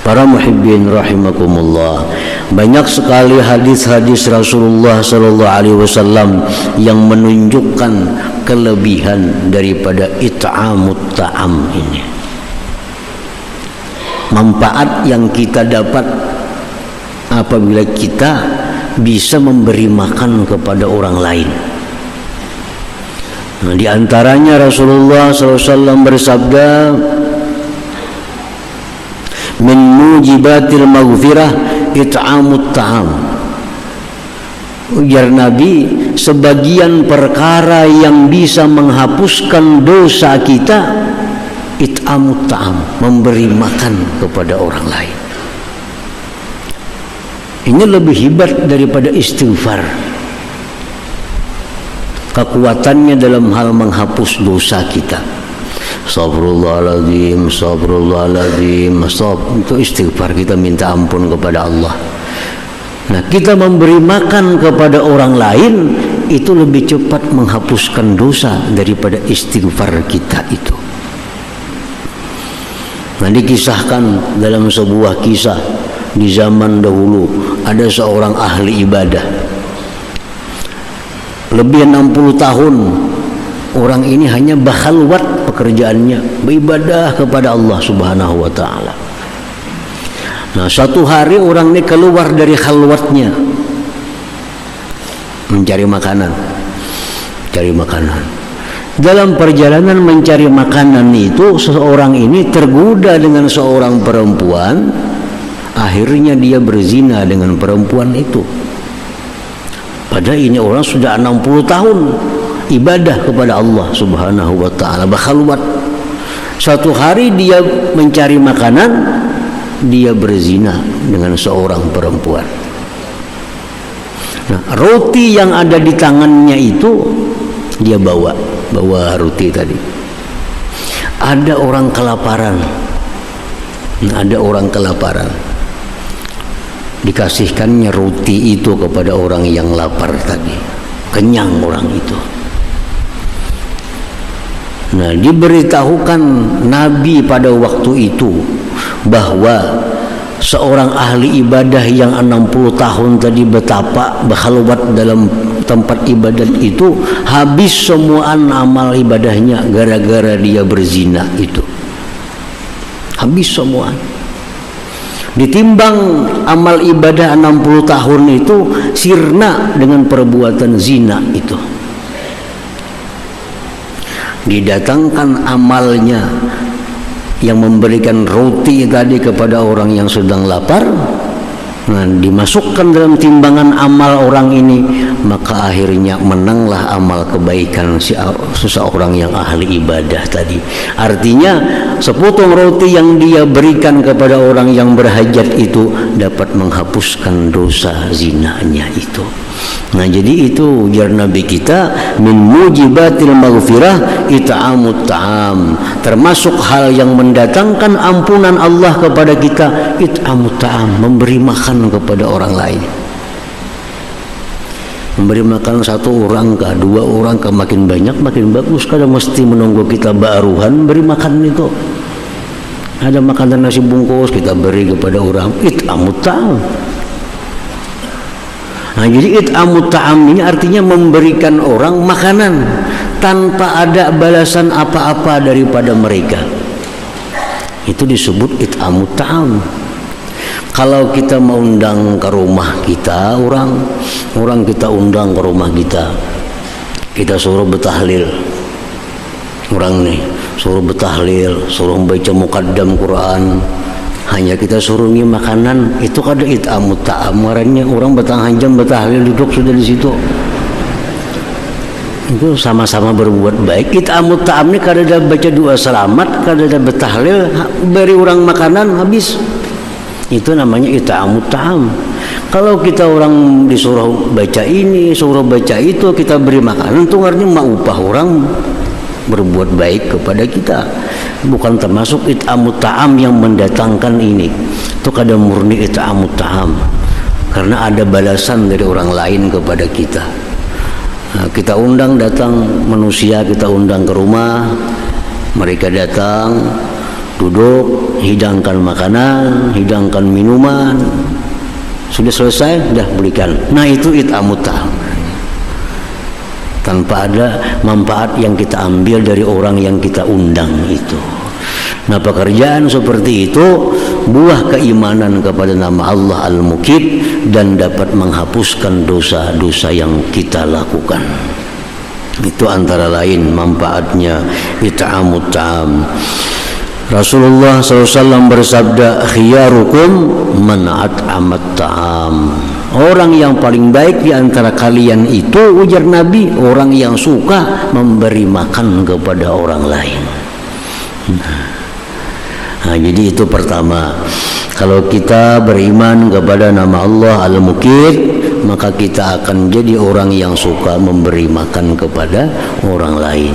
Para muhibbin rahimakumullah, banyak sekali hadis-hadis Rasulullah sallallahu alaihi wasallam yang menunjukkan kelebihan daripada it'amut ta'am ini. Manfaat yang kita dapat apabila kita bisa memberi makan kepada orang lain. Nah, di antaranya Rasulullah SAW bersabda, min mujibatil maghfirah it'amut ta'am. Ujar Nabi, sebagian perkara yang bisa menghapuskan dosa kita it'amut ta'am, memberi makan kepada orang lain. Ini lebih hebat daripada istighfar. Kekuatannya dalam hal menghapus dosa kita. Astagfirullahaladzim, astagfirullahaladzim, itu istighfar, kita minta ampun kepada Allah. Nah, kita memberi makan kepada orang lain itu lebih cepat menghapuskan dosa daripada istighfar kita itu. Nah, dikisahkan dalam sebuah kisah di zaman dahulu, ada seorang ahli ibadah. Lebih 60 tahun orang ini hanya berkhalwat pekerjaannya, beribadah kepada Allah Subhanahu wa taala. Nah, suatu hari orang ini keluar dari khalwatnya mencari makanan. Dalam perjalanan mencari makanan itu, seseorang ini tergoda dengan seorang perempuan. Akhirnya dia berzina dengan perempuan itu. Padahal ini orang sudah 60 tahun ibadah kepada Allah Subhanahu wa taala, berkhalwat. Suatu hari dia mencari makanan, dia berzina dengan seorang perempuan. Nah, roti yang ada di tangannya itu dia bawa roti tadi. Ada orang kelaparan. Dikasihkannya roti itu kepada orang yang lapar tadi. Kenyang orang itu. Nah, diberitahukan Nabi pada waktu itu bahwa seorang ahli ibadah yang 60 tahun tadi betapa berkhalwat dalam tempat ibadat itu, habis semua amal ibadahnya gara-gara dia berzina itu. Habis semua. Ditimbang amal ibadah 60 tahun itu sirna dengan perbuatan zina itu. Didatangkan amalnya yang memberikan roti tadi kepada orang yang sedang lapar. Nah, dimasukkan dalam timbangan amal orang ini, maka akhirnya menanglah amal kebaikan seseorang yang ahli ibadah tadi. Artinya sepotong roti yang dia berikan kepada orang yang berhajat itu dapat menghapuskan dosa zinanya itu. Nah, jadi itu ujar Nabi kita, min mujibatil maghfirah it'amut ta'am. Termasuk hal yang mendatangkan ampunan Allah kepada kita, it'amut ta'am, memberi makan kepada orang lain. Memberi makan satu orang kah, dua orang kah, makin banyak makin bagus. Kadang mesti menunggu kita baruhan beri makan itu. Ada makanan nasi bungkus kita beri kepada orang, it'amut ta'am. Nah, jadi it'amut ta'am ini artinya memberikan orang makanan tanpa ada balasan apa-apa daripada mereka. Itu disebut it'amut ta'am. Kalau kita mau undang ke rumah kita orang kita undang ke rumah kita suruh bertahlil. Orang nih suruh bertahlil, suruh baca muqaddam Quran, hanya kita suruh ngi makanan, itu kada it'amut ta'am. Orangnya orang bertahan jam bertahlil duduk sudah di situ. Itu sama-sama berbuat baik. It'amut ta'am ini kada ada baca doa selamat, kada ada bertahlil, beri orang makanan habis. Itu namanya it'amut ta'am. Kalau kita orang disuruh baca ini, suruh baca itu, kita beri makanan, itu artinya mau upah orang berbuat baik kepada kita. Bukan termasuk it'amut ta'am yang mendatangkan ini. Itu kadang murni it'amut ta'am, karena ada balasan dari orang lain kepada kita. Nah, kita undang datang manusia, kita undang ke rumah, mereka datang duduk, hidangkan makanan, hidangkan minuman, sudah selesai, dah berikan. Nah itu it'amut ta'am, tanpa ada manfaat yang kita ambil dari orang yang kita undang itu. Nah pekerjaan seperti itu buah keimanan kepada nama Allah Al-Muqit dan dapat menghapuskan dosa-dosa yang kita lakukan. Itu antara lain manfaatnya it'amut ta'am. Rasulullah SAW bersabda, khiyarukum man at'amat ta'am. Orang yang paling baik di antara kalian itu, ujar Nabi, orang yang suka memberi makan kepada orang lain. Nah, jadi itu pertama. Kalau kita beriman kepada nama Allah Al-Muqit, maka kita akan jadi orang yang suka memberi makan kepada orang lain.